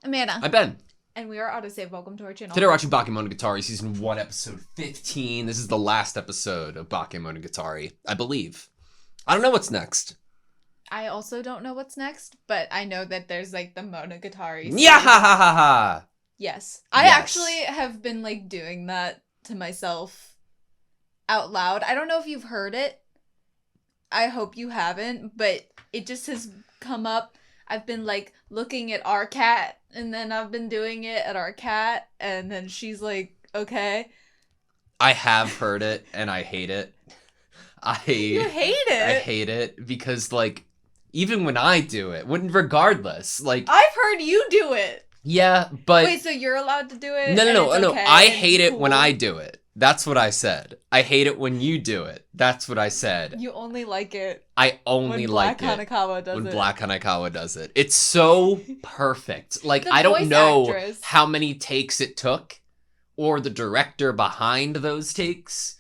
Amanda. I'm Ben. And we are AutoSave. Welcome to our channel. Today we're watching Bakemonogatari Season 1, Episode 15. This is the last episode of Bakemonogatari, I believe. I don't know what's next. I also don't know what's next, but I know that there's like the Monogatari. Yeah, ha ha ha ha! Yes. I actually have been like doing that to myself out loud. I don't know if you've heard it. I hope you haven't, but it just has come up. I've been like looking at our cat, and then I've been doing it at our cat, and then she's like, okay. I have heard it, and I hate it. You hate it? I hate it because, like, even when I do it, regardless, like... I've heard you do it! Yeah, but... Wait, so you're allowed to do it? No. Okay, I hate it when I do it. That's what I said. I hate it when you do it. That's what I said. You only like it. I only like it when Black Hanekawa does it. When Black Hanekawa does it. It's so perfect. Like, The I don't know actress. how many takes it took, or the director behind those takes.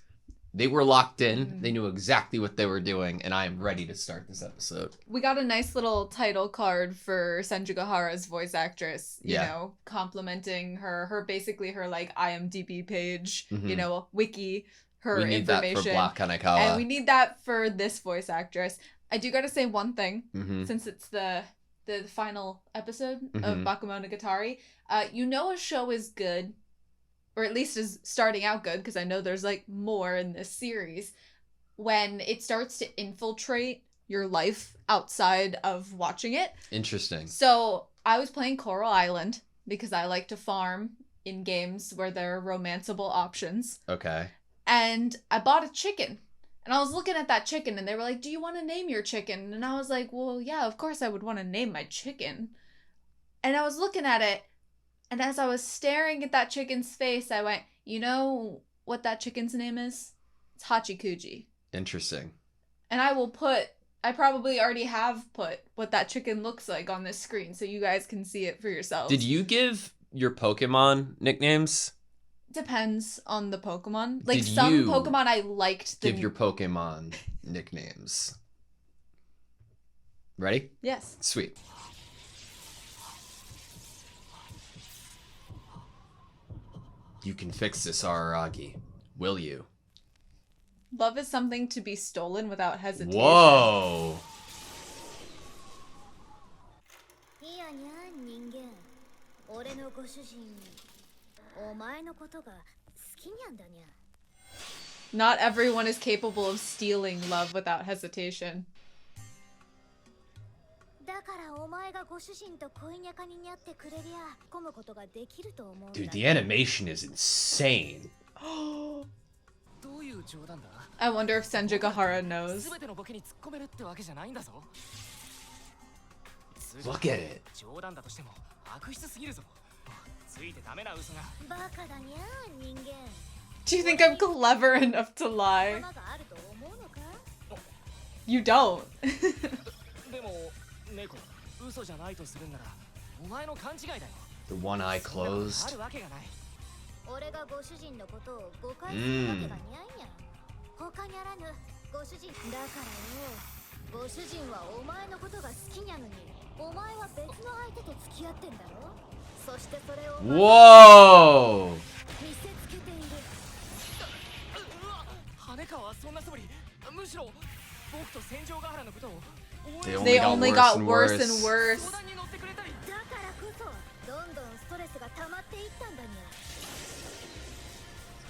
They were locked in. They knew exactly what they were doing, and I am ready to start this episode. We got a nice little title card for Senjugahara's voice actress, you know, complimenting her basically her like IMDb page, you know, wiki, her we need information. That for Black Hanekawa. And we need that for this voice actress. I do gotta say one thing, since it's the final episode of Bakemonogatari. You know a show is good, or at least is starting out good, because I know there's like more in this series, when it starts to infiltrate your life outside of watching it. Interesting. So I was playing Coral Island because I like to farm in games where there are romanceable options. Okay. And I bought a chicken. And I was looking at that chicken, and they were like, do you want to name your chicken? And I was like, well, yeah, of course I would want to name my chicken. And I was looking at it, and as I was staring at that chicken's face, I went, you know what that chicken's name is? It's Hachikuji. Interesting. And I probably already have put what that chicken looks like on this screen, so you guys can see it for yourselves. Did you give your Pokemon nicknames? Depends on the Pokemon. Like, some Pokemon I liked. Give your Pokemon nicknames. Ready? Yes. Sweet. You can fix this, Araragi. Will you? Love is something to be stolen without hesitation. Whoa! Not everyone is capable of stealing love without hesitation. Dude, the animation is insane. I wonder if Senjugahara knows. Look at it. Do you think I'm clever enough to lie? You don't. The one eye closed. Whoa! They only got worse and worse.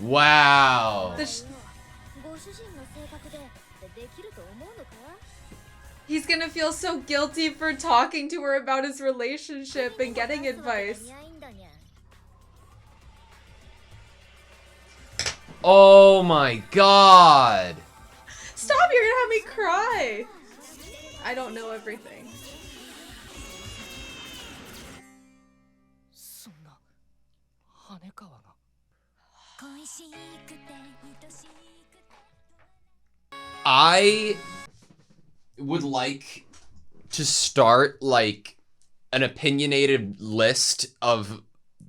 Wow. He's gonna feel so guilty for talking to her about his relationship and getting advice. Oh my god. Stop, you're gonna have me cry. I don't know everything. I would like to start like an opinionated list of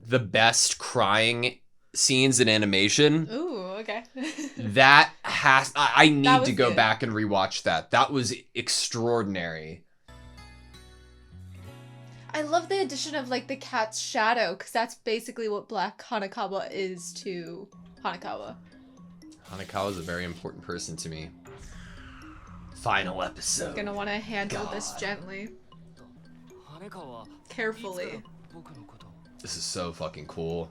the best crying scenes in animation. Ooh, okay. That has... I need to go good. back and rewatch that. That was extraordinary. I love the addition of like the cat's shadow, because that's basically what Black Hanekawa is to Hanekawa. Hanekawa is a very important person to me. Final episode. Gonna want to handle this gently. Carefully. This is so fucking cool.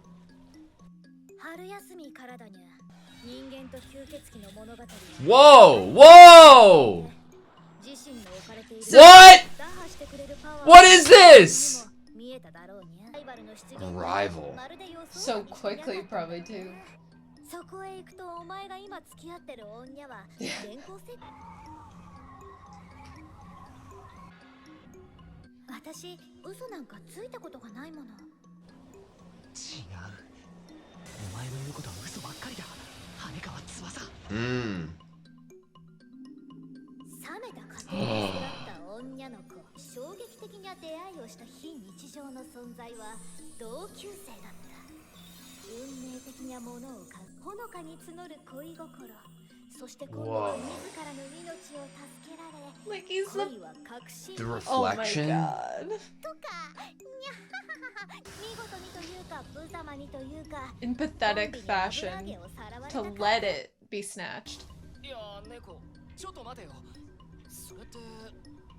Whoa! Whoa! What? What is this? Arrival. So quickly, probably, too. Hmm. 衝撃的な出会いをした非日常の存在は同級生だった。運命的なものをほのかに募る恋心。そして今度は自らの命を助けられ、 Like he's the... 恋は確信。 The Oh my reflection. god. とか、にゃはははは、見事にというか、無様にというか、 In pathetic fashion, to let it be snatched. いや、猫、ちょっと待てよ。それって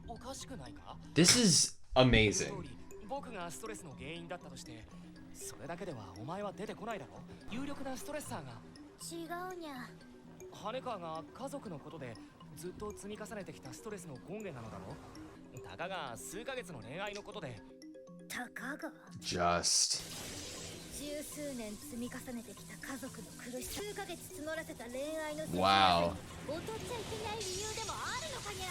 おかしくないか? This is amazing. 僕がストレスの原因だったとして、それだけではお前は出てこないだろ。有力なストレッサーが。違うにゃ。羽川が家族のことでずっと積み重ねてきたストレスの根源なのだろ。たかが数ヶ月の恋愛のことで。たかが Just. 十数年積み重ねてきた家族の苦しさ。数ヶ月募らせた恋愛の Wow. 劣っちゃいけない理由でもあるのかにゃ。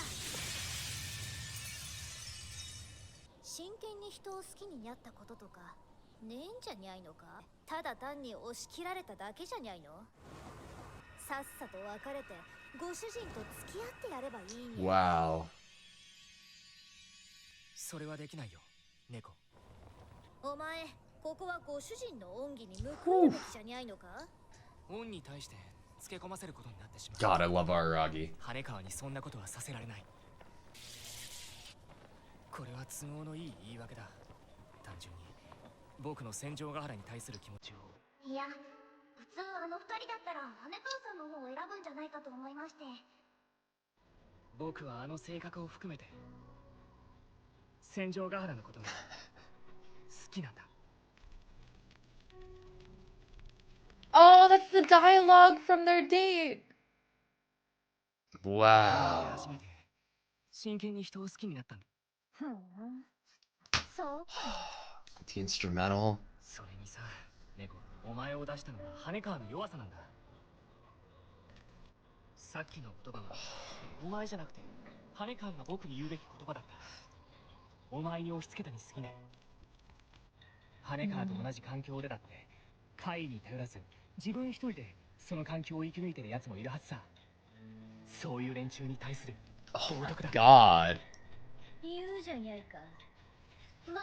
真剣に人を好きになったこととかねえんじゃにゃいのか。ただ単に押し切られただけじゃにゃいの。さっさと別れてご主人と付き合ってやればいいにゃ。 Wow. それはできないよ、猫。お前、ここはご主人の恩義に報いるべきじゃにゃいのか。恩に対してつけ込ませることになってしまう。 God, I love Araragi. 羽川にそんなことはさせられない。これは都合のいい言い訳だ。単純に僕の戦場ヶ原に対する気持ちを。いや、普通あの二人だったら羽川さんの方を選ぶんじゃないかと思いまして。僕はあの性格を含めて戦場ヶ原のことが好きなんだ。 Oh, that's the dialogue from their date. Wow. 初めて真剣に人を好きになったんだ。そう。 The instrumental. それにさ、猫、お前を出したのは羽川の弱さなんだ。さっきの言葉はお前じゃなくて羽川が僕に言うべき言葉だった。お前に押し付けたに過ぎない。羽川と同じ環境でだって怪異に頼らず自分一人でその環境を生き抜いてる奴もいるはずさ。そういう連中に対する冒涜だ。 God. 言うじゃにゃいか。ま、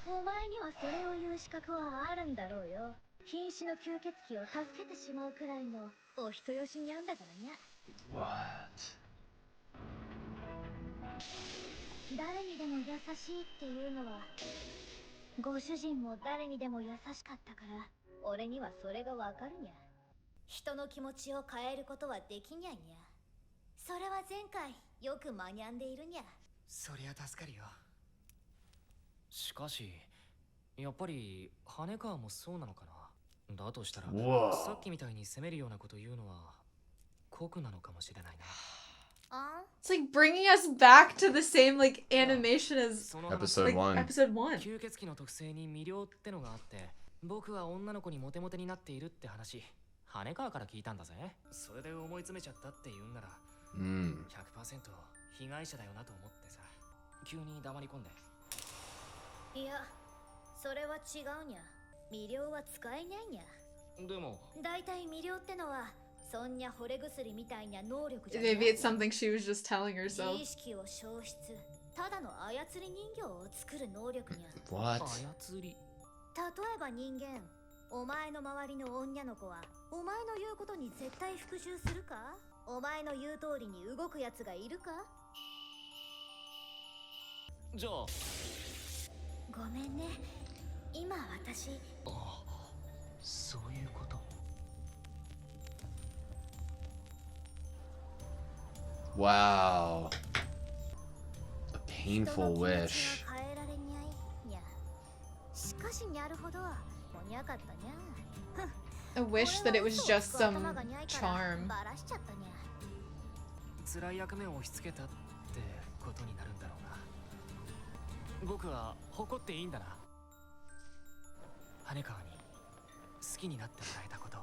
お前にはそれを言う資格はあるんだろうよ。瀕死の吸血鬼を助けてしまうくらいのお人よしにゃんだからにゃ。 What? 誰にでも優しいっていうのは、ご主人も誰にでも優しかったから、俺にはそれがわかるにゃ。人の気持ちを変えることはできにゃいにゃ。それは前回よく学んでいるにゃ。そりゃ助かるよ。しかしやっぱり羽川もそうなのかな。だとしたら Whoa. さっきみたいに責めるようなこと言うのは酷なのかもしれないな。 It's like bringing us back to the same like animation as Episode like 1. episode 1. 吸血鬼の特性に魅了ってのがあって、僕は女の子にモテモテになっているって話、羽川から聞いたんだぜ。それで思い詰めちゃったって言うんなら 100% 被害者だよなと思ってさ、急に黙り込んで。いや、それは違うにゃ。魅了は使えないにゃ。でもだいたい魅了ってのはそんにゃ惚れ薬みたいな能力じゃない。 Maybe it's something she was just telling 自 herself. 意識を消失、ただの操り人形を作る能力にゃ。 What? 操り。例えば人間、お前の周りの女の子はお前の言うことに絶対服従するか？お前の言う通りに動くやつがいるか？じゃあごめんね。今私。そういうこと。Wow. A painful wish. 変えられにゃいにゃ。しかしにゃるほどもにゃかったにゃ。 I wish that it was just some charm. バラしちゃったにゃ。辛い役目を押し付けたってことになるんだろうな。僕は誇っていいんだな。羽川に好きになってもらえたこと。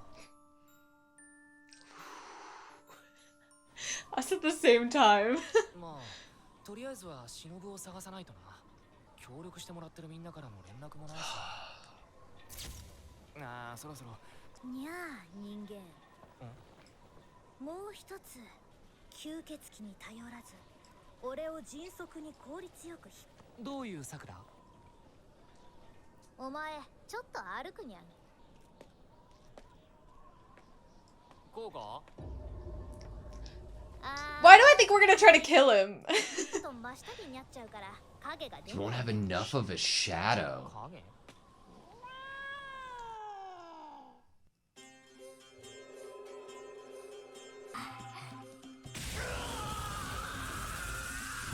Us at the same time. まあ、とりあえずは忍を探さないとな。協力してもらってるみんなからの連絡もないし。ああ、そろそろ。にゃあ、人間。もう一つ、吸血鬼に頼らず、俺を迅速に効率よくどういう策だ？お前、ちょっと歩くにゃん。こうか？ Why do I think we're gonna try to kill him? You won't have enough of a shadow.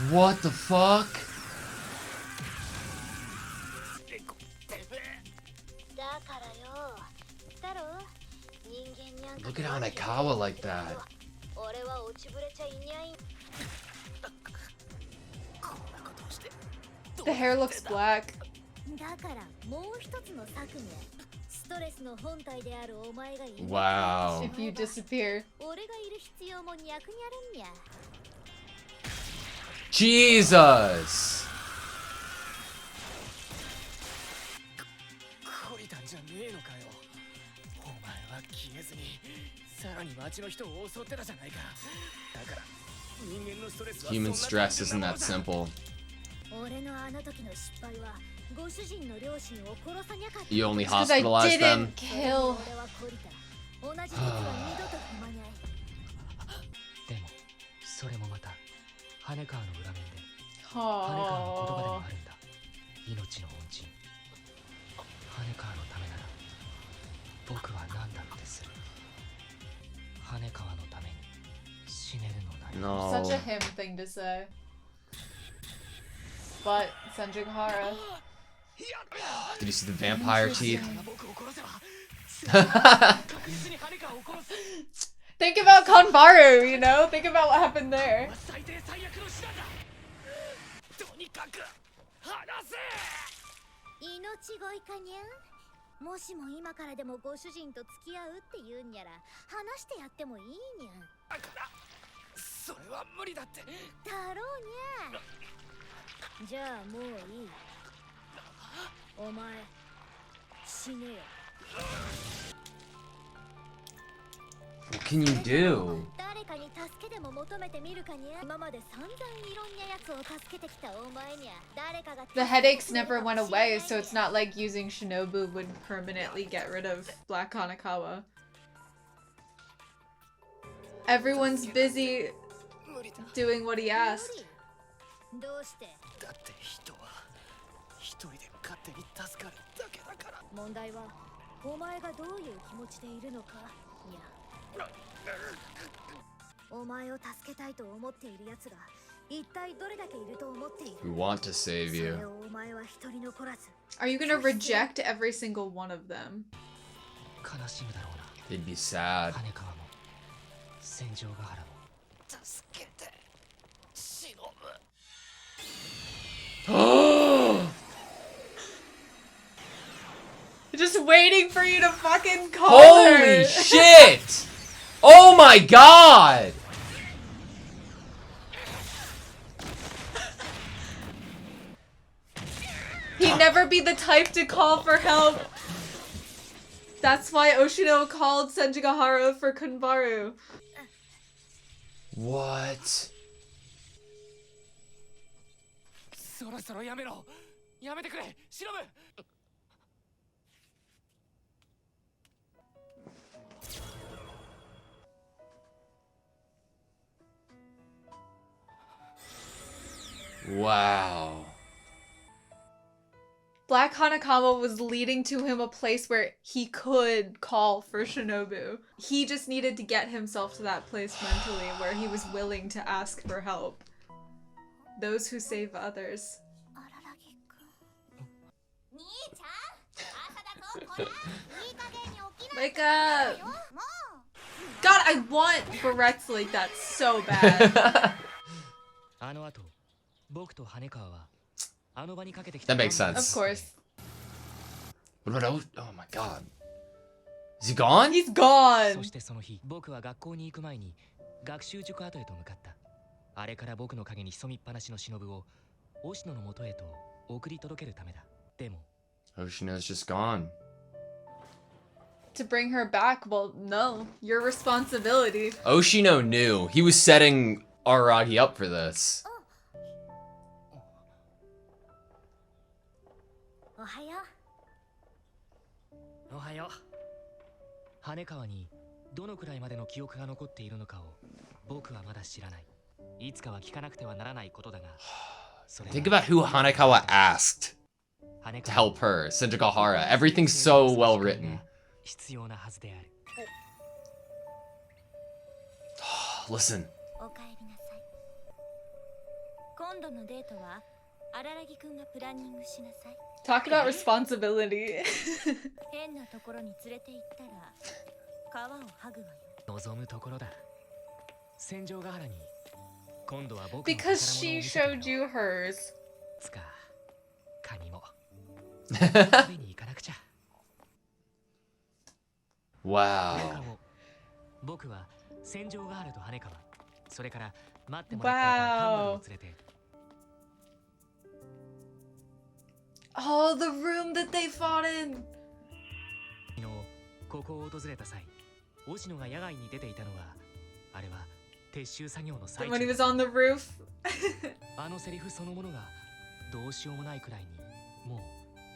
What the fuck? Look at Hanekawa like that. The hair looks black. Wow. If you disappear. Jesus! 懲りたんじゃねえのかよ。お前は消えずにさらに町の人を襲ってたじゃないか。だから人間のストレスは Human stress isn't that simple. You only Because I hospitalized them? didn't kill. でもそれもまた羽川の裏面で羽川の言葉でもあるんだ。命の恩人。羽川のためなら僕は何だってする。羽川のために死ねるのなら。 No. Such a him thing to say. But Senjigahara. Did you see the vampire teeth? Think about Konbaru, you know? Think about what happened there. もしも今からでもご主人と付き合うって言うんやら話してやってもいいにゃん。それは無理だって。だろうにゃ。じゃあもういい。お前死ねよ。 What can you do? 誰かに助けでも求めてみるかにゃ。今まで散々いろんなやつを助けてきたお前にゃ。誰かが The headaches never went away, so it's not like using Shinobu would permanently get rid of Black Hanekawa. Everyone's busy doing what he asked. どうして？だって人は一人で勝手に助かるだけだから。問題はお前がどういう気持ちでいるのかにゃ。お前を助けたいと思っている奴が一体どれだけいると思っている。 We want to save you. それをお前は一人残らず。 Are you gonna reject every single one of them? 悲しむだろうな。 They'd be sad. 羽川も戦場ヶ原も助けて忍ぶ。 Just waiting for you to fucking call Holy her. shit! Oh my god! He'd never be the type to call for help. That's why Oshino called Senjigahara for Kunbaru. What? そろそろやめろ。やめてくれ。忍ぶ。 Wow. Black Hanakama was leading to him a place where he could call for Shinobu. He just needed to get himself to that place mentally where he was willing to ask for help. Those who save others. Wake up! God, I want barrettes like that so bad. That makes sense. Of course. What about oh my god. Is he gone? He's gone! そしてその日、僕は学校に行く前に学習塾跡へと向かった。あれから僕の影に潜みっぱなしの忍を押野の元へと送り届けるためだ。でも Oshino's just gone. To bring her back? Well, no. Your responsibility. Oshino knew. He was setting Araragi up for this. おはよおはよう。羽川にどのくらいまでの記憶が残っているのかを僕はまだ知らない。いつかは聞かなくてはならないことだが。Think about who Hanekawa asked to help her. Senjigahara. Everything's so well written. 必要なはずである。Listen. おかえりなさい。今度のデートは荒木くんがプランニングしなさい。Talk about responsibility. 変なところに連れて行ったら皮を剥ぐわよ。望むところだ。戦場ヶ原に今度は僕の Because she showed you hers. つかカニも食べに行かなくちゃ。Wow. 僕は戦場ヶ原と羽川、それから待ってもらっていたカンバルを連れて。Oh, the room that they fought in. 昨日ここを訪れた際、押野が野外に出ていたのは、あれは撤収作業の最中。 When he was on the roof. あのセリフそのものがどうしようもないくらいにも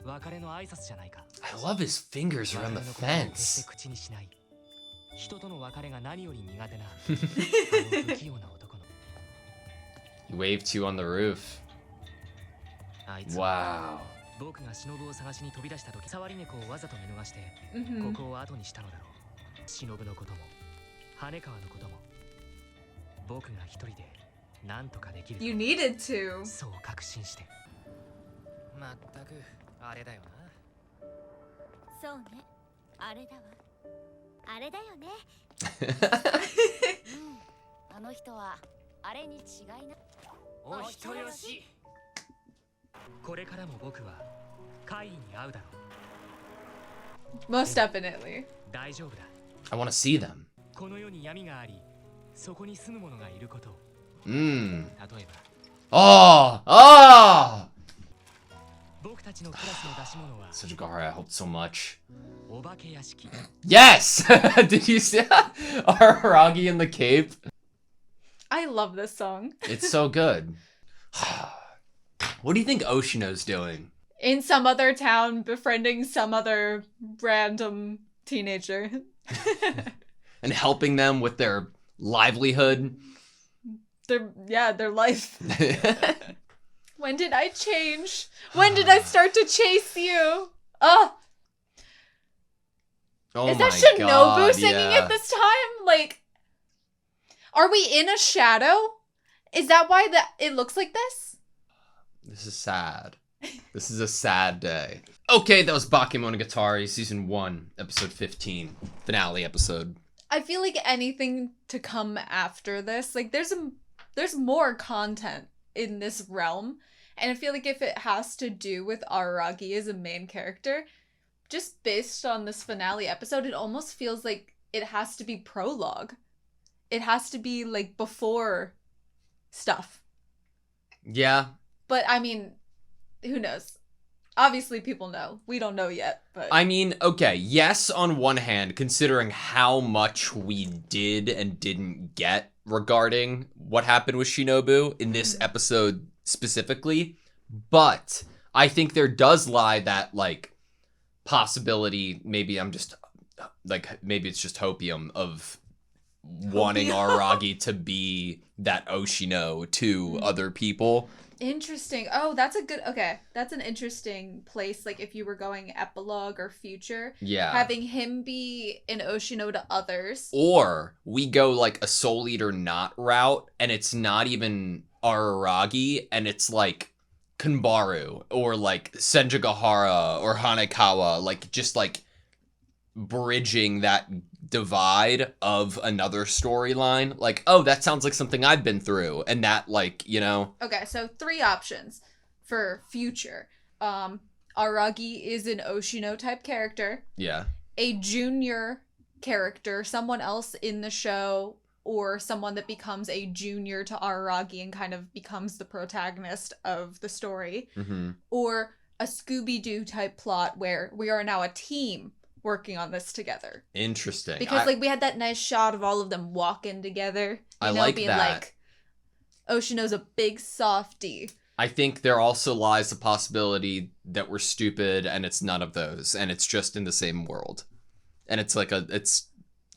う別れの挨拶じゃないか。 I love his fingers around the fence. 口にしない。人との別れが何より苦手なあの不器用な男の。 He waved you on the roof. あいつ Wow. 僕が忍を探しに飛び出した時、触り猫をわざと見逃して、Mhm. ここを後にしたのだろう。忍のことも羽川のことも僕が一人で何とかできる。 You needed to. そう確信して。まったくあれだよな。そうね。あれだわ。あれだよね。あの人はあれに違いない。お人よし。これからも僕は怪異に会うだろう。 Most definitely. 大丈夫だ。 I want to see them. この世に闇があり、そこに住む者がいること。Mmm. 例えば、 Oh! Oh! 僕たちのクラスの出し物は Senjigahara, I hope so much. お化け屋敷。 Yes! Did you see Araragi in the cape? I love this song. It's so good. What do you think Oshino's doing? In some other town, befriending some other random teenager. And helping them with their livelihood? Their life. When did I change? When did I start to chase you? Oh, is that Shinobu God, singing yeah. it this time? Like, are we in a shadow? Is that why it looks like this? This is sad. This is a sad day. Okay, that was Bakemonogatari Season 1, Episode 15. Finale episode. I feel like anything to come after this, like there's more content in this realm, and I feel like if it has to do with Araragi as a main character, just based on this finale episode, it almost feels like it has to be prologue. It has to be like before stuff. Yeah. But I mean, who knows? Obviously people know. We don't know yet, but I mean, okay, yes, on one hand, considering how much we did and didn't get regarding what happened with Shinobu in this episode specifically, but I think there does lie that, like, possibility, maybe I'm just, like, maybe it's just hopium of wanting Araragi to be that Oshino to other people. Interesting. Oh, that's an interesting place. Like, if you were going epilogue or future, Yeah. having him be an Oshino to others. Or we go like a Soul Eater not route, and it's not even Araragi, and it's like Kanbaru or like Senjigahara or Hanekawa, like just like bridging that divide of another storyline. Like, oh, that sounds like something I've been through, and that, like, you know. Okay, so 3 options for future. Aragi is an Oshino type character. Yeah. A junior character, someone else in the show, or someone that becomes a junior to Aragi and kind of becomes the protagonist of the story. Mm-hmm. Or a Scooby-Doo type plot where we are now a team working on this together. Interesting. Because like we had that nice shot of all of them walking together. I like being that. Like, Oshino's a big softie. I think there also lies the possibility that we're stupid and it's none of those, and it's just in the same world. And it's like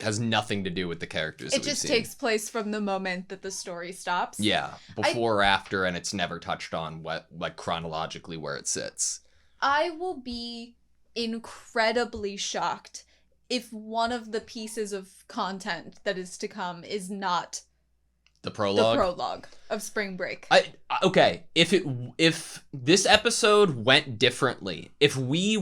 has nothing to do with the characters. It just takes place from the moment that the story stops. Yeah, before or after, and it's never touched on like chronologically where it sits. I will be incredibly shocked if one of the pieces of content that is to come is not the prologue of Spring Break. Okay, if this episode went differently, if we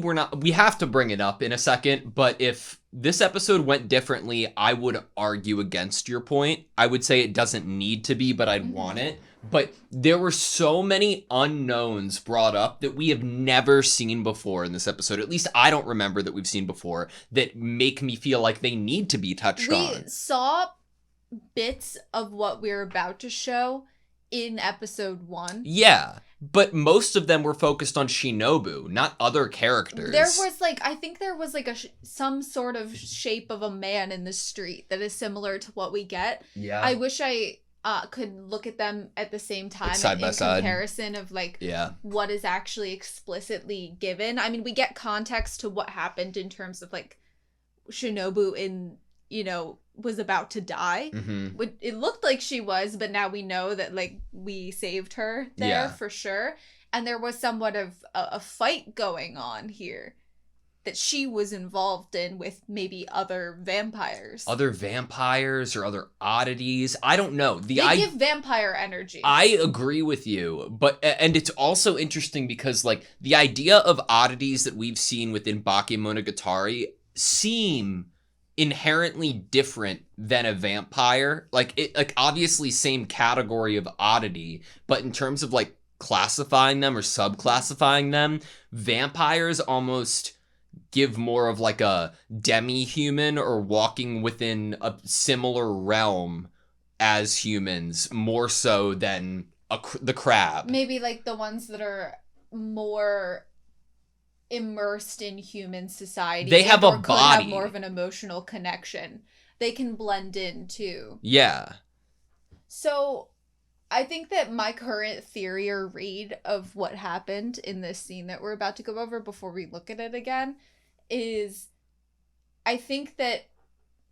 have to bring it up in a second, but if this episode went differently, I would argue against your point. I would say it doesn't need to be, but I'd want it. But there were so many unknowns brought up that we have never seen before in this episode. At least I don't remember that we've seen before, that make me feel like they need to be touched on. We saw bits of what we're about to show in episode 1. Yeah, but most of them were focused on Shinobu, not other characters. There was like, I think there was like some sort of shape of a man in the street that is similar to what we get. Yeah. I wish I could look at them at the same time, like side by side comparison of like what is actually explicitly given. I mean, we get context to what happened in terms of like Shinobu was about to die. Mm-hmm. It looked like she was, but now we know that like we saved her there for sure. And there was somewhat of a fight going on here that she was involved in with maybe other vampires. Other vampires or other oddities. I don't know. They give vampire energy. I agree with you. And it's also interesting because like the idea of oddities that we've seen within Bakemonogatari seem inherently different than a vampire. Like obviously same category of oddity, but in terms of like classifying them or subclassifying them, vampires almost give more of like a demi-human or walking within a similar realm as humans, more so than the crab. Maybe like the ones that are more immersed in human society. They have a body. Have more of an emotional connection. They can blend in too. Yeah. So I think that my current theory or read of what happened in this scene that we're about to go over before we look at it again is I think that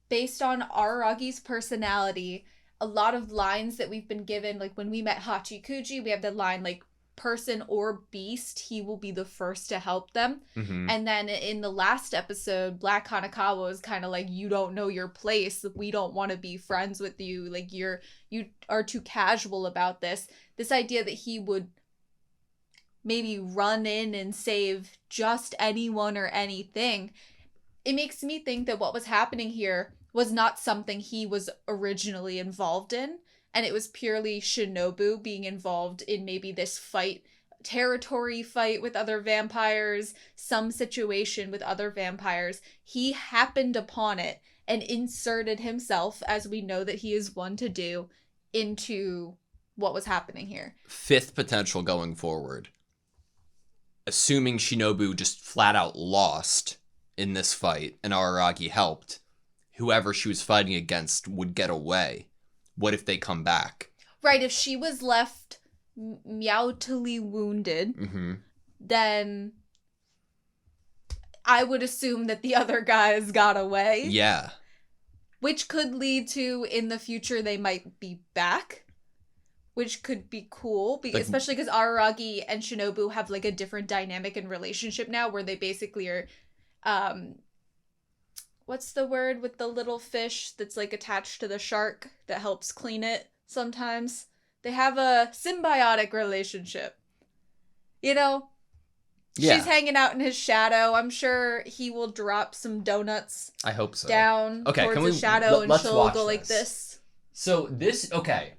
based on Aragi's personality, a lot of lines that we've been given, like when we met Hachikuji, we have the line like, person or beast, he will be the first to help them. Mm-hmm. And then in the last episode, Black Hanekawa is kind of like, you don't know your place, we don't want to be friends with you, like you are too casual about this idea that he would maybe run in and save just anyone or anything. It makes me think that what was happening here was not something he was originally involved in. And it was purely Shinobu being involved in maybe this territory fight with other vampires, some situation with other vampires. He happened upon it and inserted himself, as we know that he is one to do, into what was happening here. 5th potential going forward. Assuming Shinobu just flat out lost in this fight and Araragi helped, whoever she was fighting against would get away. What if they come back? Right, if she was left meowtily wounded, then I would assume that the other guys got away. Yeah. Which could lead to, in the future, they might be back. which could be cool, especially because Araragi and Shinobu have like a different dynamic and relationship now, where they basically are, what's the word with the little fish that's like attached to the shark that helps clean it sometimes? They have a symbiotic relationship. You know? Yeah. She's hanging out in his shadow. I'm sure he will drop some donuts. I hope so. Down towards the shadow, and she'll go like this. So this, okay.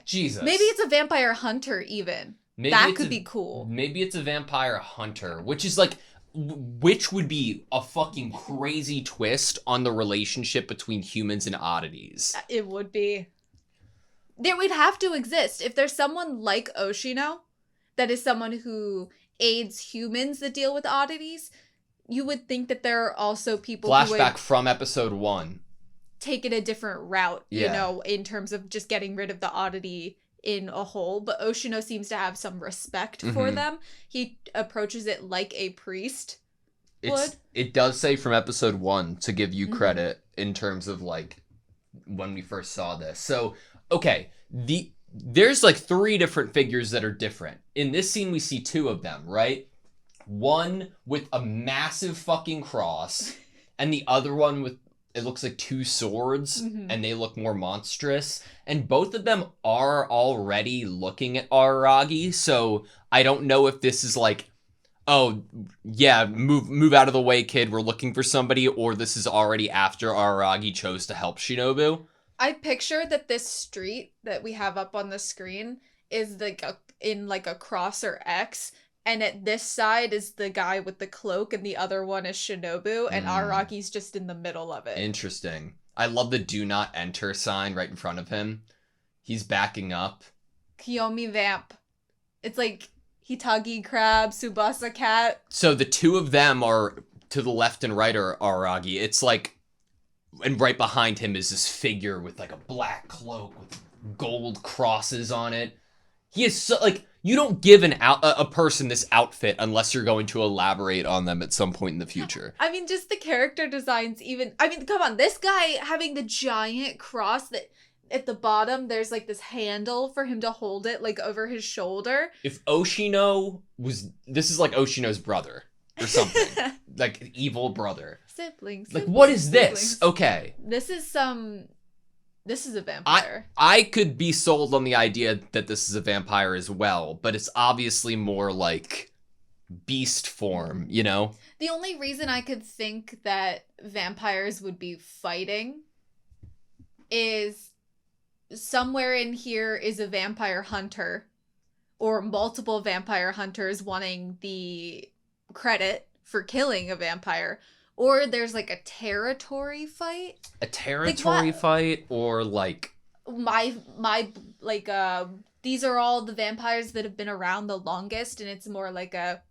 Jesus. Maybe it's a vampire hunter even. That could be cool. Maybe it's a vampire hunter, which is like, which would be a fucking crazy twist on the relationship between humans and oddities. It would be. There would have to exist. If there's someone like Oshino, that is someone who aids humans that deal with oddities, you would think that there are also people who Flashback would from episode 1. Take it a different route, you know, in terms of just getting rid of the oddity in a whole. But Oshino seems to have some respect for them. He approaches it like a priest would. It does say from episode 1 to give you credit in terms of like when we first saw this. So, okay, there's like 3 different figures that are different. In this scene, we see 2 of them, right? One with a massive fucking cross, and the other one with, it looks like 2 swords, and they look more monstrous. And both of them are already looking at Araragi, so I don't know if this is like, oh, yeah, move out of the way, kid, we're looking for somebody, or this is already after Araragi chose to help Shinobu. I picture that this street that we have up on the screen is like in like a cross or X, and at this side is the guy with the cloak, and the other one is Shinobu, and Araragi's just in the middle of it. Interesting. I love the do not enter sign right in front of him. He's backing up. Kiyomi Vamp. It's like Hitagi Crab, Tsubasa Cat. So the 2 of them are to the left and right are Araragi. It's like, and right behind him is this figure with like a black cloak with gold crosses on it. He is so, like, you don't give a person this outfit unless you're going to elaborate on them at some point in the future. I mean, just the character designs even... I mean, come on, this guy having the giant cross that at the bottom, there's like this handle for him to hold it like over his shoulder. If Oshino was... This is like Oshino's brother or something. Like, evil brother. Siblings. Like, what is this? Okay. This is a vampire. I could be sold on the idea that this is a vampire as well, but it's obviously more like beast form, you know? The only reason I could think that vampires would be fighting is somewhere in here is a vampire hunter or multiple vampire hunters wanting the credit for killing a vampire. Or there's like a territory fight. A territory fight, or like my like these are all the vampires that have been around the longest, and it's more like a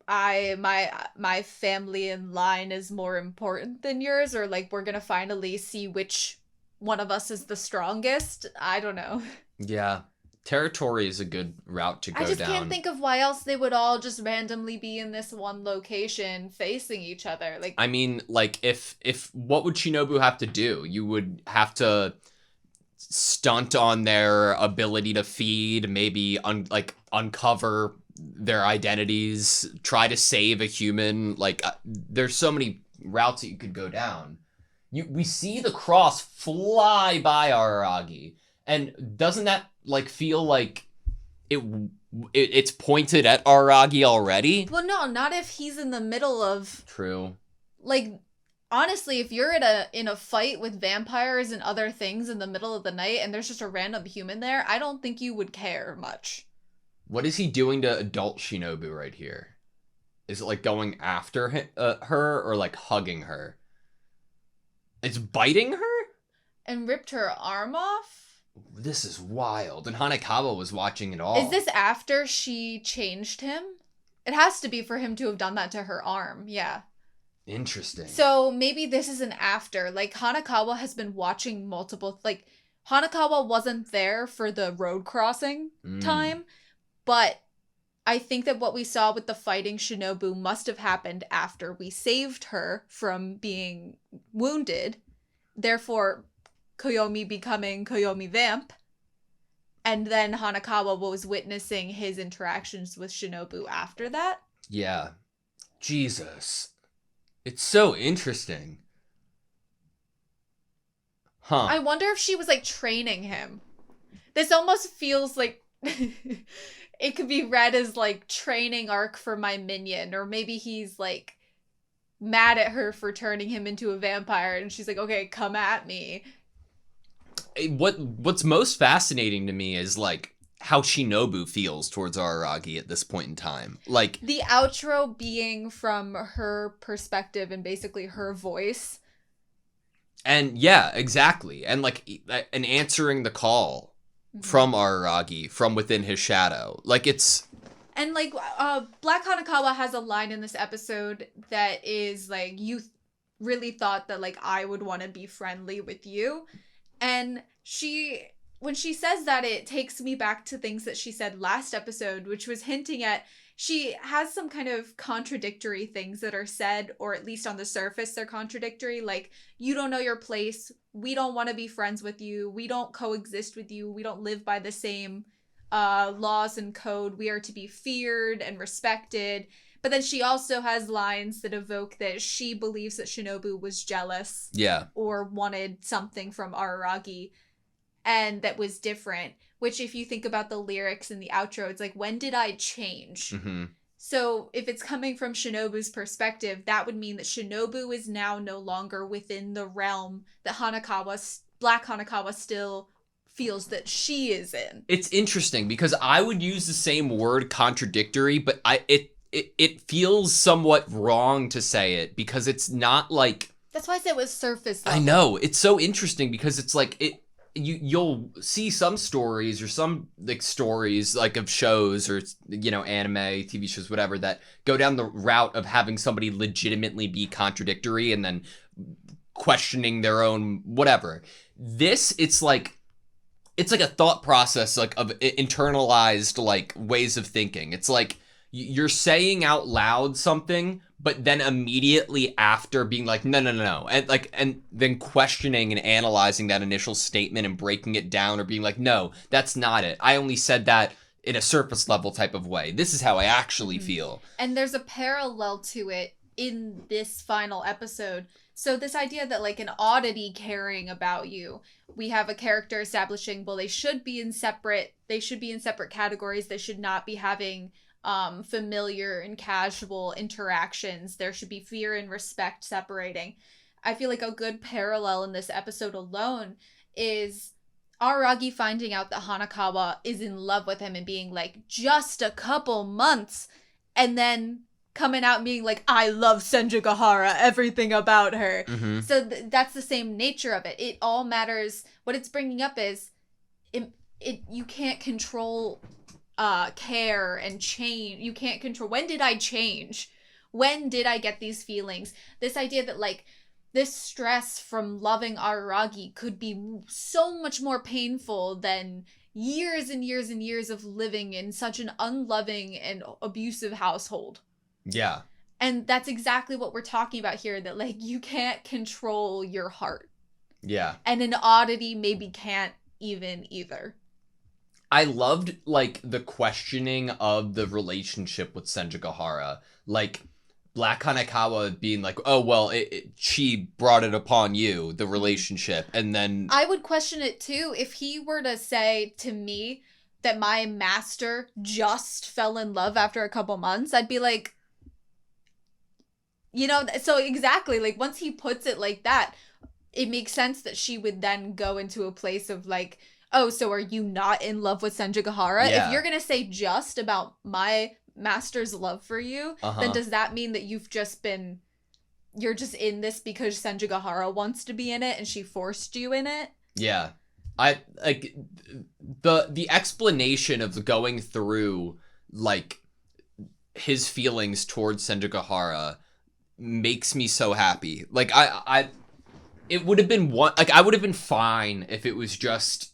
my family in line is more important than yours, or like we're gonna finally see which one of us is the strongest. I don't know. Yeah. Territory is a good route to go down. I just can't think of why else they would all just randomly be in this one location facing each other. Like, I mean, like, if what would Shinobu have to do? You would have to stunt on their ability to feed, maybe uncover their identities, try to save a human. Like, there's so many routes that you could go down. We see the cross fly by Araragi, and doesn't that like feel like it's pointed at Araragi already? Well, no, not if he's in the middle of... True. Like, honestly, if you're in a fight with vampires and other things in the middle of the night and there's just a random human there, I don't think you would care much. What is he doing to adult Shinobu right here? Is it like going after her or like hugging her? It's biting her? And ripped her arm off? This is wild. And Hanekawa was watching it all. Is this after she changed him? It has to be for him to have done that to her arm, yeah. Interesting. So maybe this is an after. Like, Hanekawa has been watching multiple... Like, Hanekawa wasn't there for the road crossing time, but I think that what we saw with the fighting Shinobu must have happened after we saved her from being wounded. Therefore... Koyomi becoming Koyomi Vamp, And then Hanakawa was witnessing his interactions with Shinobu after that. Yeah. Jesus. It's so interesting. Huh. I wonder if she was, like, training him. This almost feels like it could be read as, like, training arc for my minion. Or maybe he's, like, mad at her for turning him into a vampire. And she's like, okay, come at me. What's most fascinating to me is, like, how Shinobu feels towards Araragi at this point in time. Like, the outro being from her perspective and basically her voice. And yeah, exactly. And like, and answering the call from Araragi from within his shadow. Like, it's... And like, Black Hanakawa has a line in this episode that is like, you really thought that like I would want to be friendly with you. And when she says that, it takes me back to things that she said last episode, which was hinting at she has some kind of contradictory things that are said, or at least on the surface they're contradictory. Like, you don't know your place. We don't want to be friends with you. We don't coexist with you. We don't live by the same laws and code. We are to be feared and respected. But then she also has lines that evoke that she believes that Shinobu was jealous. Yeah. Or wanted something from Araragi. And that was different. Which, if you think about the lyrics in the outro, it's like, when did I change? Mm-hmm. So if it's coming from Shinobu's perspective, that would mean that Shinobu is now no longer within the realm that Black Hanakawa still feels that she is in. It's interesting because I would use the same word contradictory, but it feels somewhat wrong to say it because it's not like... That's why I said it was surface level. I know. It's so interesting because it's like... You'll see some stories or some like stories like of shows or, you know, anime, TV shows, whatever, that go down the route of having somebody legitimately be contradictory and then questioning their own whatever. This, it's like a thought process like of internalized like ways of thinking. It's like you're saying out loud something, but then immediately after being like, no. And then questioning and analyzing that initial statement and breaking it down or being like, no, that's not it. I only said that in a surface level type of way. This is how I actually feel. And there's a parallel to it in this final episode. So this idea that like an oddity caring about you, we have a character establishing, well, they should be in separate categories. They should not be having familiar and casual interactions. There should be fear and respect separating. I feel like a good parallel in this episode alone is Araragi finding out that Hanakawa is in love with him and being like, just a couple months, and then coming out and being like, I love Senjugahara, everything about her. Mm-hmm. So that's the same nature of it. It all matters. What it's bringing up is you can't control care and change. You can't control, when did I change? When did I get these feelings? This idea that like this stress from loving Araragi could be so much more painful than years and years and years of living in such an unloving and abusive household. Yeah. And that's exactly what we're talking about here, that like you can't control your heart. Yeah. And an oddity maybe can't either. I loved, like, the questioning of the relationship with Senjugahara. Like, Black Hanakawa being like, oh, well, she brought it upon you, the relationship, and then... I would question it, too, if he were to say to me that my master just fell in love after a couple months. I'd be like... You know, so exactly, like, once he puts it like that, it makes sense that she would then go into a place of, like... Oh, so are you not in love with Senjugahara? Yeah. If you're going to say just about my master's love for you, then does that mean that you're just in this because Senjugahara wants to be in it and she forced you in it? Yeah. I like the explanation of going through like his feelings towards Senjugahara makes me so happy. Like it would have been I would have been fine if it was just,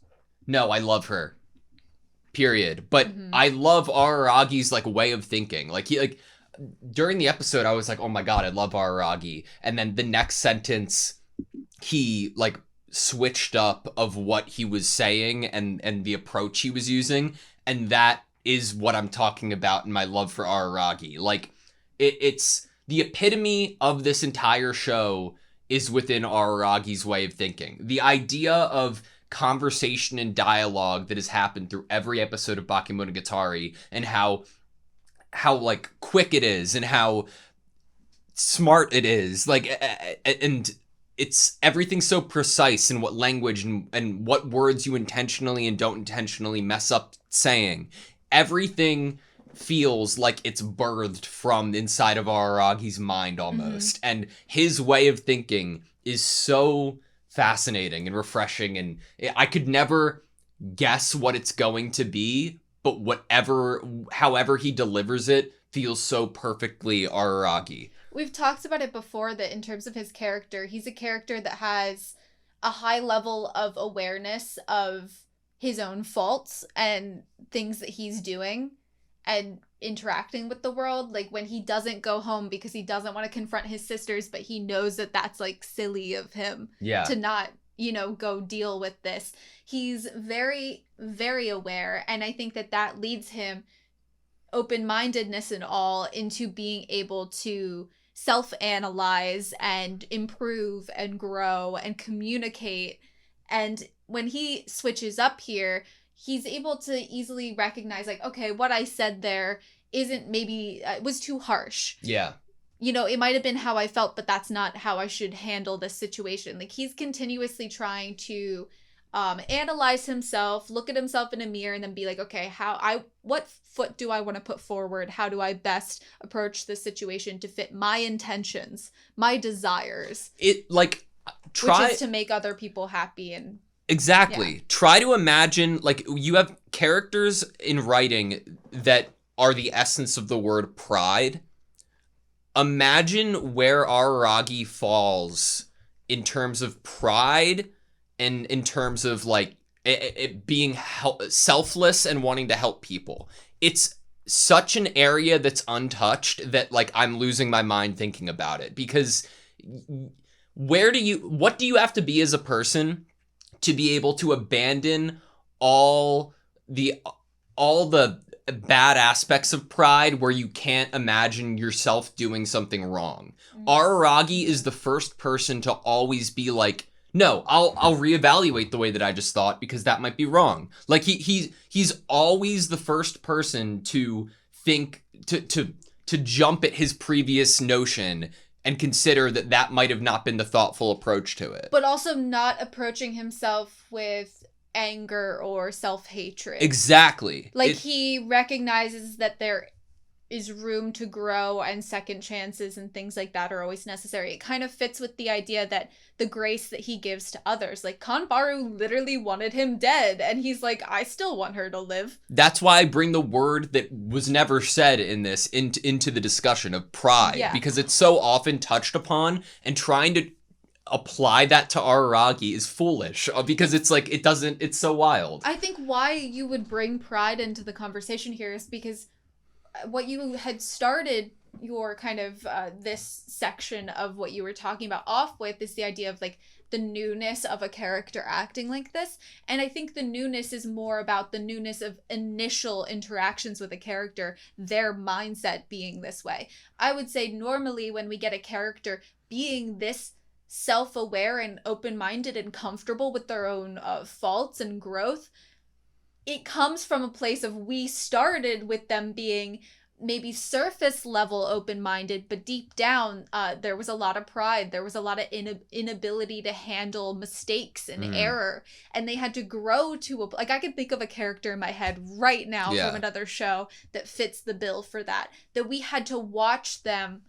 no, I love her, period. But I love Araragi's like way of thinking. Like he like during the episode, I was like, oh my god, I love Araragi. And then the next sentence, he like switched up of what he was saying and the approach he was using, and that is what I'm talking about in my love for Araragi. Like, it's the epitome of this entire show is within Araragi's way of thinking. The idea of conversation and dialogue that has happened through every episode of Bakemonogatari, and how like quick it is and how smart it is, like, and it's everything so precise in what language and what words you intentionally and don't intentionally mess up saying. Everything feels like it's birthed from inside of Araragi's mind almost. And his way of thinking is so fascinating and refreshing, and I could never guess what it's going to be, but however he delivers it feels so perfectly Araragi. We've talked about it before that in terms of his character, he's a character that has a high level of awareness of his own faults and things that he's doing and interacting with the world. Like when he doesn't go home because he doesn't want to confront his sisters, but he knows that that's like silly of him to not, go deal with this. He's very, very aware. And I think that leads him, open-mindedness and all, into being able to self-analyze and improve and grow and communicate. And when he switches up here, he's able to easily recognize, like, okay, what I said there isn't maybe, it was too harsh. Yeah. It might have been how I felt, but that's not how I should handle this situation. Like, he's continuously trying to analyze himself, look at himself in a mirror, and then be like, okay, what foot do I want to put forward? How do I best approach this situation to fit my intentions, my desires? Which is to make other people happy and... Exactly. Yeah. Try to imagine, like, you have characters in writing that are the essence of the word pride. Imagine where Araragi falls in terms of pride and in terms of, like, it being selfless and wanting to help people. It's such an area that's untouched that, like, I'm losing my mind thinking about it. Because what do you have to be as a person to be able to abandon all the bad aspects of pride where you can't imagine yourself doing something wrong? Araragi is the first person to always be like, no, I'll reevaluate the way that I just thought because that might be wrong. Like he's always the first person to think to jump at his previous notion and consider that might have not been the thoughtful approach to it. But also not approaching himself with anger or self-hatred. Exactly. Like, he recognizes that there is room to grow and second chances and things like that are always necessary. It kind of fits with the idea that the grace that he gives to others. Like, Kanbaru literally wanted him dead, and he's like, I still want her to live. That's why I bring the word that was never said in this into the discussion of pride, because it's so often touched upon, and trying to apply that to Araragi is foolish because it's like, it's so wild. I think why you would bring pride into the conversation here is because what you had started your kind of this section of what you were talking about off with is the idea of, like, the newness of a character acting like this. And I think the newness is more about the newness of initial interactions with a character, their mindset being this way. I would say normally when we get a character being this self-aware and open-minded and comfortable with their own faults and growth, it comes from a place of, we started with them being maybe surface level open-minded, but deep down there was a lot of pride, there was a lot of inability to handle mistakes and error, and they had to grow to I can think of a character in my head right now from another show that fits the bill for that we had to watch them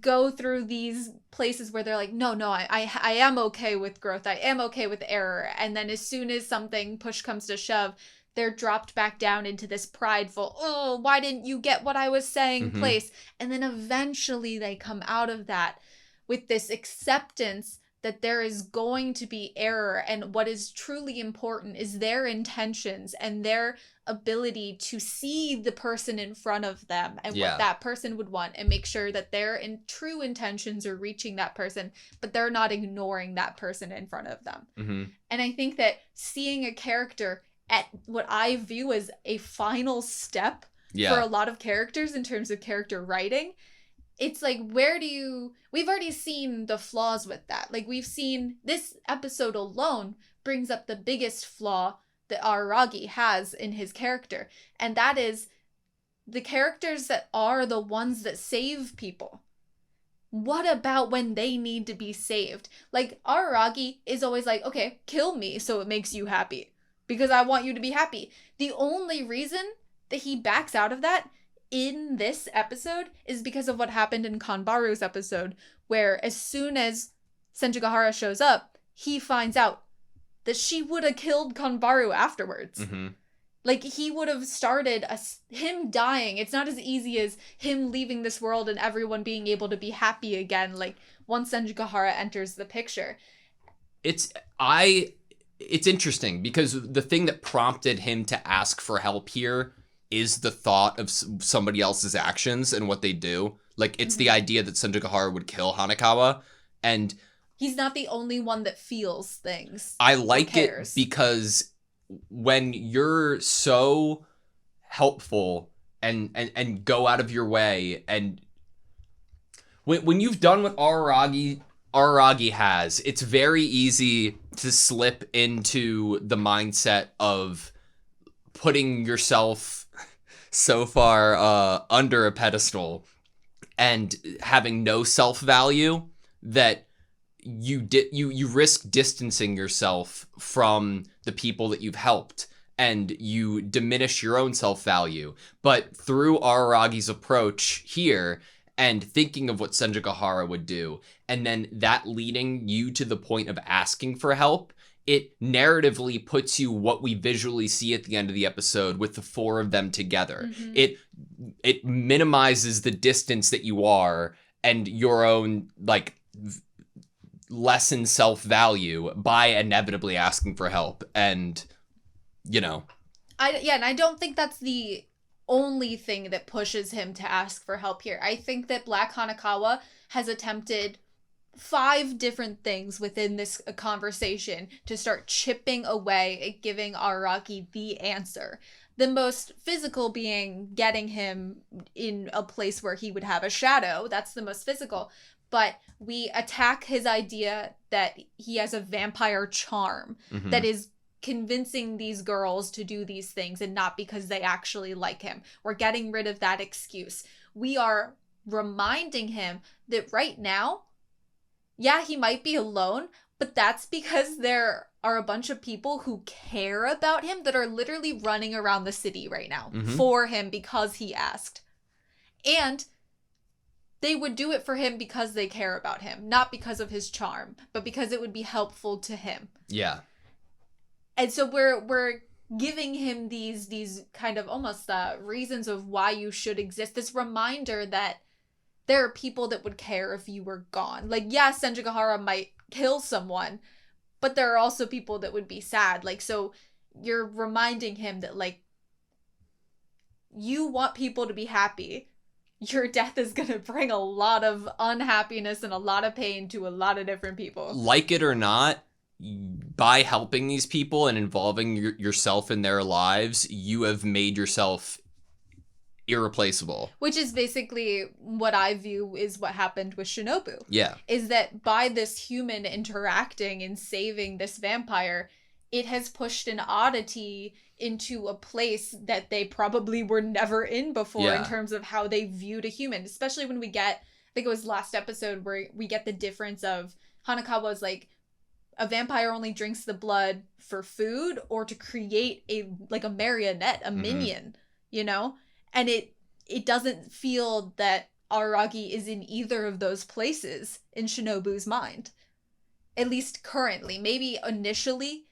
go through these places where they're like, no, I am okay with growth, I am okay with error, and then as soon as something push comes to shove, they're dropped back down into this prideful, oh, why didn't you get what I was saying place? And then eventually they come out of that with this acceptance that there is going to be error, and what is truly important is their intentions and their ability to see the person in front of them and what that person would want, and make sure that their true intentions are reaching that person, but they're not ignoring that person in front of them. Mm-hmm. And I think that seeing a character at what I view as a final step for a lot of characters in terms of character writing, it's like, we've already seen the flaws with that. Like, we've seen this episode alone brings up the biggest flaw that Araragi has in his character. And that is the characters that are the ones that save people. What about when they need to be saved? Like, Araragi is always like, okay, kill me so it makes you happy, because I want you to be happy. The only reason that he backs out of that in this episode is because of what happened in Kanbaru's episode, where as soon as Senjugahara shows up, he finds out that she would have killed Kanbaru afterwards. Mm-hmm. Like, he would have started him dying. It's not as easy as him leaving this world and everyone being able to be happy again, like, once Senjugahara enters the picture. It's interesting, because the thing that prompted him to ask for help here is the thought of somebody else's actions and what they do. Like, it's the idea that Senjugahara would kill Hanekawa, and he's not the only one that feels things. I like it because when you're so helpful and go out of your way, and when you've done what Araragi has, it's very easy to slip into the mindset of putting yourself so far under a pedestal and having no self-value that you risk distancing yourself from the people that you've helped, and you diminish your own self-value. But through Araragi's approach here, and thinking of what Senjugahara would do, and then that leading you to the point of asking for help, it narratively puts you what we visually see at the end of the episode with the four of them together. Mm-hmm. It minimizes the distance that you are and your own, like, lessened self-value by inevitably asking for help. And, you know. And I don't think that's the only thing that pushes him to ask for help here. I think that Black Hanekawa has attempted 5 different things within this conversation to start chipping away at giving Araragi the answer. The most physical being getting him in a place where he would have a shadow. That's the most physical. But we attack his idea that he has a vampire charm that is convincing these girls to do these things, and not because they actually like him. We're getting rid of that excuse. We are reminding him that right now, yeah, he might be alone, but that's because there are a bunch of people who care about him that are literally running around the city right now for him because he asked. And they would do it for him because they care about him, not because of his charm, but because it would be helpful to him. Yeah. And so we're giving him these kind of almost reasons of why you should exist. This reminder that there are people that would care if you were gone. Like, yeah, Senjugahara might kill someone, but there are also people that would be sad. Like, so you're reminding him that, like, you want people to be happy. Your death is going to bring a lot of unhappiness and a lot of pain to a lot of different people. Like it or not, by helping these people and involving yourself in their lives, you have made yourself irreplaceable. Which is basically what I view is what happened with Shinobu. Yeah. Is that by this human interacting and saving this vampire, it has pushed an oddity into a place that they probably were never in before in terms of how they viewed a human. Especially when we get, I think it was last episode where we get the difference of Hanekawa's like, a vampire only drinks the blood for food or to create a marionette, a minion, you know? And it doesn't feel that Araragi is in either of those places in Shinobu's mind. At least currently. Maybe initially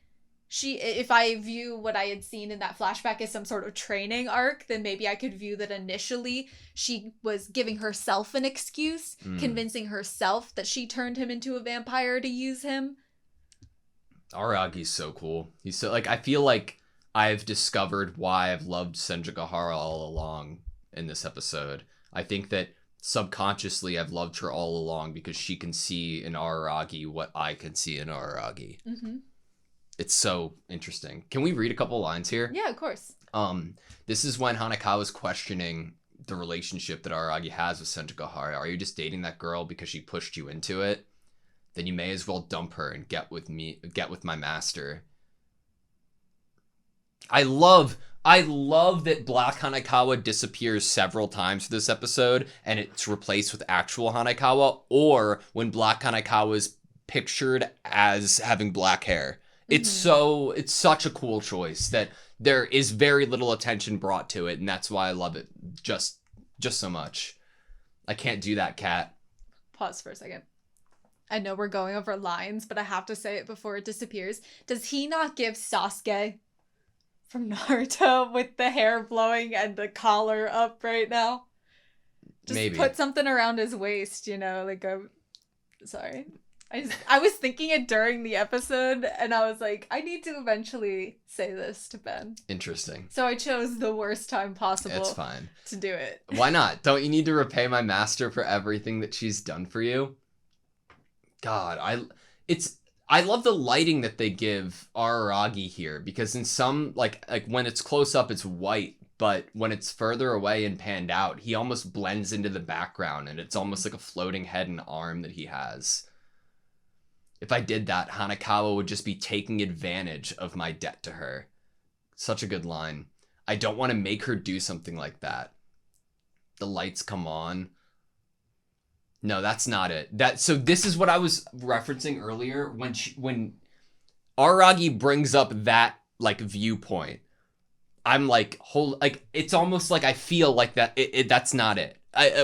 if I view what I had seen in that flashback as some sort of training arc, then maybe I could view that initially she was giving herself an excuse, convincing herself that she turned him into a vampire to use him. Aragi's so cool. He's so, like, I feel like I've discovered why I've loved Senjigahara all along in this episode. I think that subconsciously I've loved her all along because she can see in Araragi what I can see in Araragi. Mm-hmm. It's so interesting. Can we read a couple lines here? Yeah, of course. This is when Hanekawa's questioning the relationship that Araragi has with Senjigahara. Are you just dating that girl because she pushed you into it? Then you may as well dump her and get with my master. I love that Black Hanekawa disappears several times for this episode and it's replaced with actual Hanekawa, or when Black Hanekawa is pictured as having black hair. It's such a cool choice that there is very little attention brought to it, and that's why I love it just so much. I can't do that, Kat. Pause for a second. I know we're going over lines, but I have to say it before it disappears. Does he not give Sasuke from Naruto with the hair blowing and the collar up right now? Just maybe put something around his waist, like a... Sorry. I was thinking it during the episode, and I was like, I need to eventually say this to Ben. Interesting. So I chose the worst time possible. It's fine. To do it. Why not? Don't you need to repay my master for everything that she's done for you? God, I love the lighting that they give Araragi here, because in some, like when it's close up, it's white, but when it's further away and panned out, he almost blends into the background, and it's almost like a floating head and arm that he has. If I did that, Hanekawa would just be taking advantage of my debt to her. Such a good line. I don't want to make her do something like that. The lights come on. No, that's not it. So this is what I was referencing earlier when Araragi brings up that viewpoint. I'm like, it's almost like I feel like that. That's not it.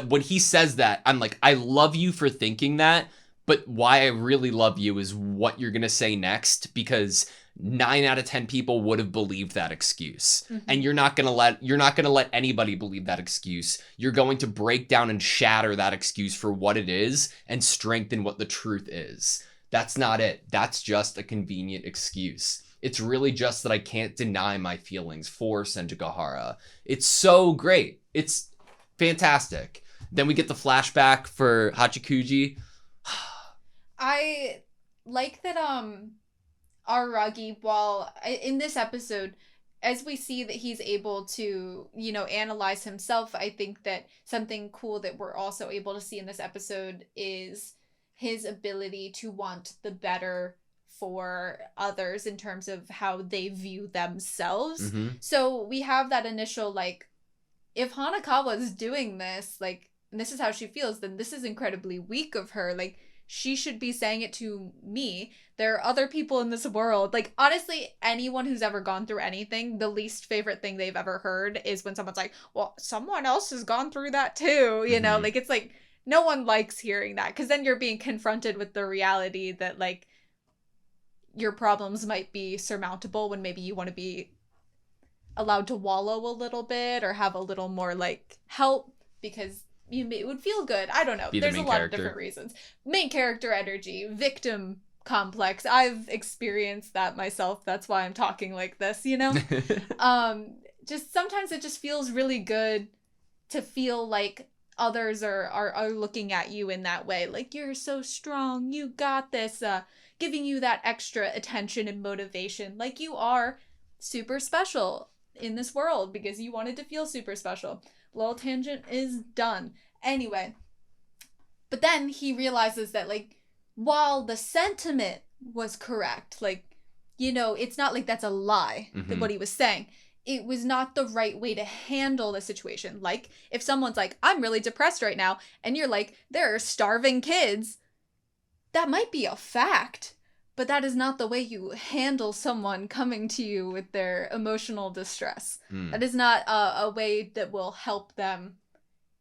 When he says that, I'm like, I love you for thinking that. But why I really love you is what you're going to say next, because 9 out of 10 people would have believed that excuse. Mm-hmm. And you're not going to let anybody believe that excuse. You're going to break down and shatter that excuse for what it is and strengthen what the truth is. That's not it. That's just a convenient excuse. It's really just that I can't deny my feelings for Senjigahara. It's so great. It's fantastic. Then we get the flashback for Hachikuji. I like that Araragi, while in this episode, as we see that he's able to, analyze himself, I think that something cool that we're also able to see in this episode is his ability to want the better for others in terms of how they view themselves. Mm-hmm. So we have that initial, if Hanekawa is doing this, and this is how she feels, then this is incredibly weak of her. She should be saying it to me. There are other people in this world. Honestly, anyone who's ever gone through anything, the least favorite thing they've ever heard is when someone's like, well, someone else has gone through that too. It's no one likes hearing that, because then you're being confronted with the reality that, your problems might be surmountable when maybe you want to be allowed to wallow a little bit or have a little more, help, because it would feel good. I don't know. There's a lot of different reasons. Main character energy, victim complex. I've experienced that myself. That's why I'm talking like this, Just sometimes it just feels really good to feel like others are looking at you in that way. You're so strong. You got this. Giving you that extra attention and motivation. You are super special in this world because you wanted to feel super special. Little tangent is done. Anyway, but then he realizes that, while the sentiment was correct, it's not that's a lie, mm-hmm. what he was saying. It was not the right way to handle the situation. If someone's I'm really depressed right now, and you're there are starving kids, that might be a fact. But that is not the way you handle someone coming to you with their emotional distress. Mm. That is not a way that will help them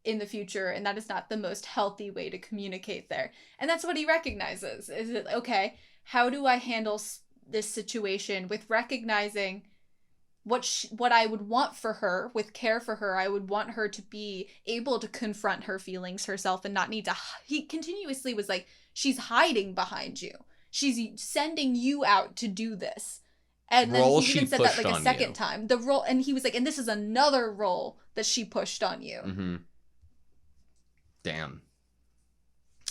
in the future, and that is not the most healthy way to communicate there. And that's what he recognizes. Is it, okay, how do I handle this situation with recognizing what I would want for her, with care for her. I would want her to be able to confront her feelings herself and not need to. He continuously was like, she's hiding behind you. She's sending you out to do this. And then role he even said that like a second you. time. The role, and he was like, and this is another role that she pushed on you. Mm-hmm. Damn.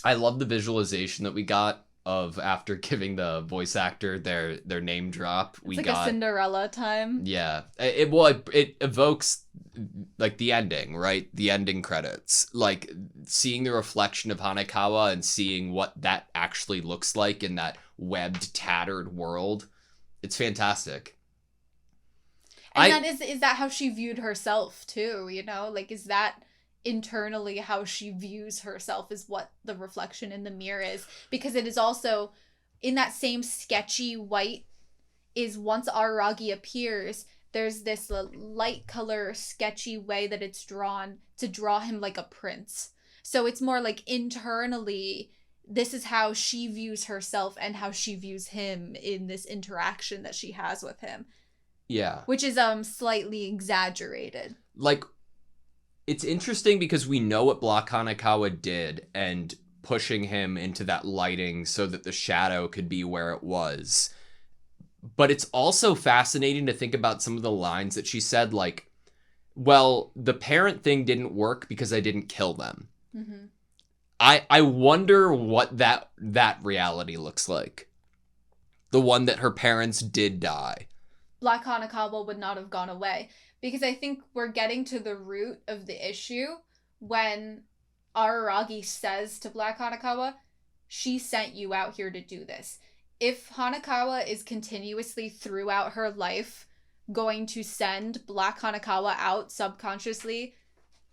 I love the visualization that we got of after giving the voice actor their name drop. It's like a Cinderella time. Yeah. It evokes like the ending, right? The ending credits. Like seeing the reflection of Hanekawa and seeing what that actually looks like in that webbed, tattered world. It's fantastic. And is that how she viewed herself too, you know? Like, is that internally how she views herself, is what the reflection in the mirror is? Because it is also in that same sketchy white is once Araragi appears, there's this light color sketchy way that it's drawn to draw him like a prince. So it's more like internally, this is how she views herself and how she views him in this interaction that she has with him. Yeah. Which is slightly exaggerated. Like, it's interesting because we know what Block Hanekawa did and pushing him into that lighting so that the shadow could be where it was. But it's also fascinating to think about some of the lines that she said, like, well, the parent thing didn't work because I didn't kill them. Mm-hmm. I wonder what that reality looks like. The one that her parents did die. Black Hanekawa would not have gone away. Because I think we're getting to the root of the issue when Araragi says to Black Hanekawa, she sent you out here to do this. If Hanekawa is continuously throughout her life going to send Black Hanekawa out subconsciously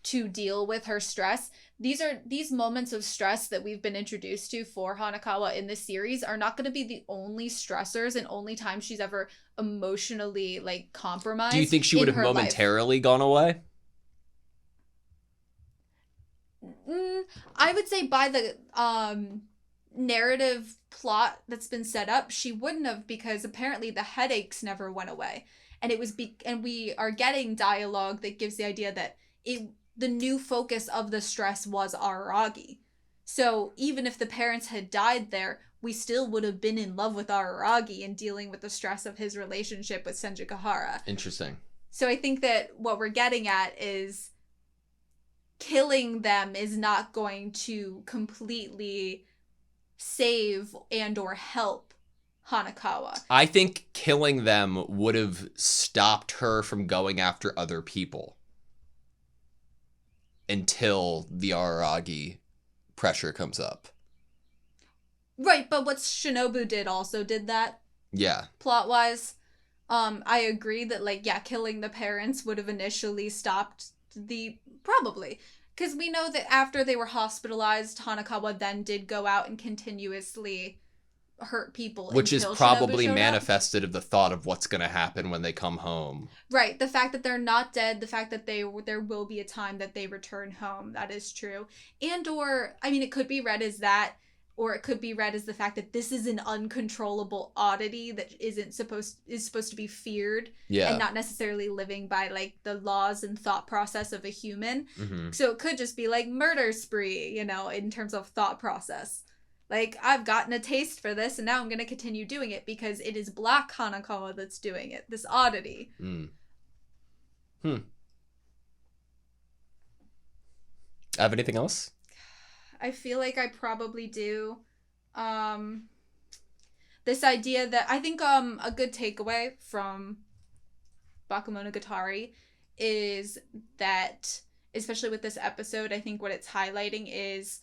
to deal with her stress, these moments of stress that we've been introduced to for Hanekawa in this series are not going to be the only stressors and only time she's ever emotionally like compromised. Do you think she would have momentarily gone away? I would say by the narrative plot that's been set up, she wouldn't have, because apparently the headaches never went away, and it was and we are getting dialogue that gives the idea that the new focus of the stress was Araragi. So even if the parents had died there, we still would have been in love with Araragi and dealing with the stress of his relationship with Senjikahara. Interesting. So I think that what we're getting at is killing them is not going to completely save and or help Hanekawa. I think killing them would have stopped her from going after other people. Until the Araragi pressure comes up. Right, but what Shinobu did also did that. Yeah. Plot-wise. I agree that, like, yeah, killing the parents would have initially stopped probably. Because we know that after they were hospitalized, Hanekawa then did go out and continuously hurt people. Which is probably manifested of the thought of what's going to happen when they come home. Right. The fact that they're not dead, the fact that there will be a time that they return home. That is true. And or, I mean, it could be read as that, or it could be read as the fact that this is an uncontrollable oddity that is supposed to be feared. Yeah. And not necessarily living by like the laws and thought process of a human. Mm-hmm. So it could just be like murder spree, you know, in terms of thought process. Like, I've gotten a taste for this, and now I'm going to continue doing it because it is Black Hanekawa that's doing it. This oddity. Have anything else? I feel like I probably do. This idea that I think a good takeaway from Bakemonogatari is that, especially with this episode, I think what it's highlighting is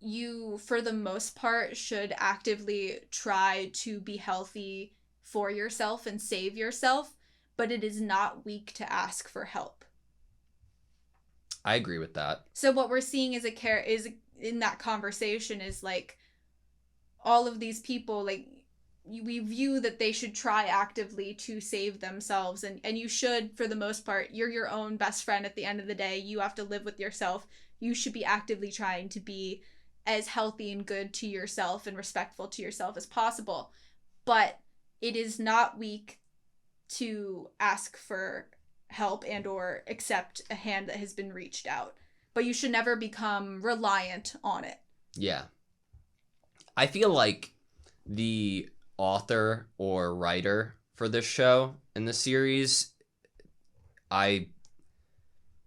you, for the most part, should actively try to be healthy for yourself and save yourself, but it is not weak to ask for help. I agree with that. So what we're seeing is in that conversation is like all of these people, like we view that they should try actively to save themselves, and you should, for the most part. You're your own best friend at the end of the day. You have to live with yourself. You should be actively trying to be as healthy and good to yourself and respectful to yourself as possible. but it is not weak to ask for help and or accept a hand that has been reached out. But you should never become reliant on it. Yeah. I feel like the author or writer for this show in the series, I'm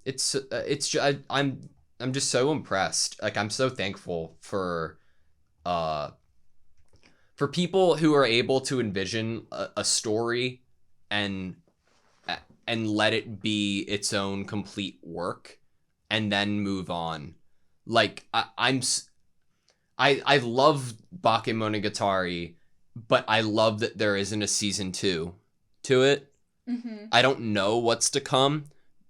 just so impressed. Like, I'm so thankful for people who are able to envision a story and let it be its own complete work and then move on. Like, I love Bakemonogatari, but I love that there isn't a season 2 to it. Mm-hmm. I don't know what's to come,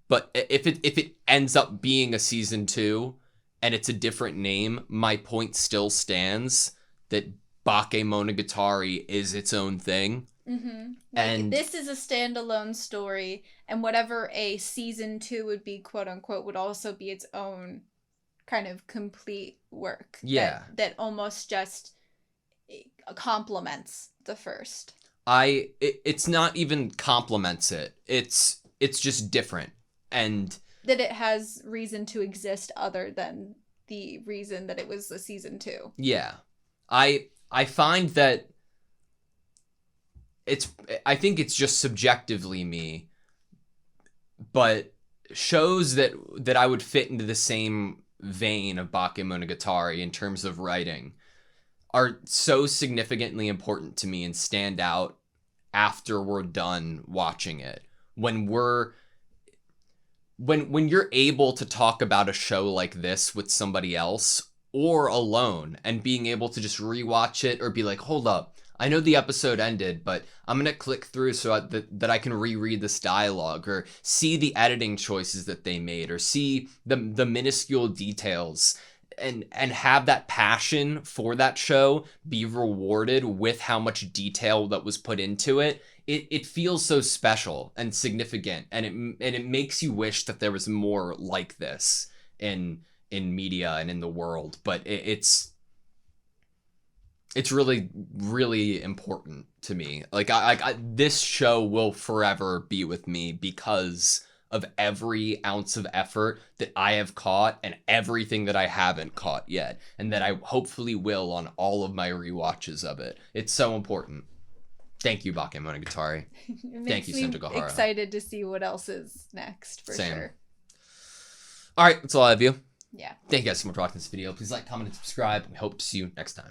but if it ends up being a season 2 and it's a different name, my point still stands that Bakemonogatari is its own thing. Mm-hmm. And this is a standalone story, and whatever a season 2 would be, quote unquote, would also be its own kind of complete work. Yeah. That almost just complements the first. It's not even complements it. It's just different. And that it has reason to exist other than the reason that it was a season 2. Yeah. I find that I think it's just subjectively me, but shows that I would fit into the same vein of Bakemonogatari in terms of writing are so significantly important to me and stand out after we're done watching it. When you're able to talk about a show like this with somebody else or alone and being able to just rewatch it or be like, hold up, I know the episode ended, but I'm going to click through so that I can reread this dialogue or see the editing choices that they made or see the minuscule details and have that passion for that show be rewarded with how much detail that was put into it. It feels so special and significant, and it makes you wish that there was more like this in media and in the world. But it's really, really important to me. Like, I this show will forever be with me because of every ounce of effort that I have caught and everything that I haven't caught yet, and that I hopefully will on all of my rewatches of it. It's so important. Thank you, Bakemonogatari. Thank you, Senjogahara. Excited to see what else is next, for sure. All right, that's all I have you. Yeah. Thank you guys so much for watching this video. Please like, comment, and subscribe. We hope to see you next time.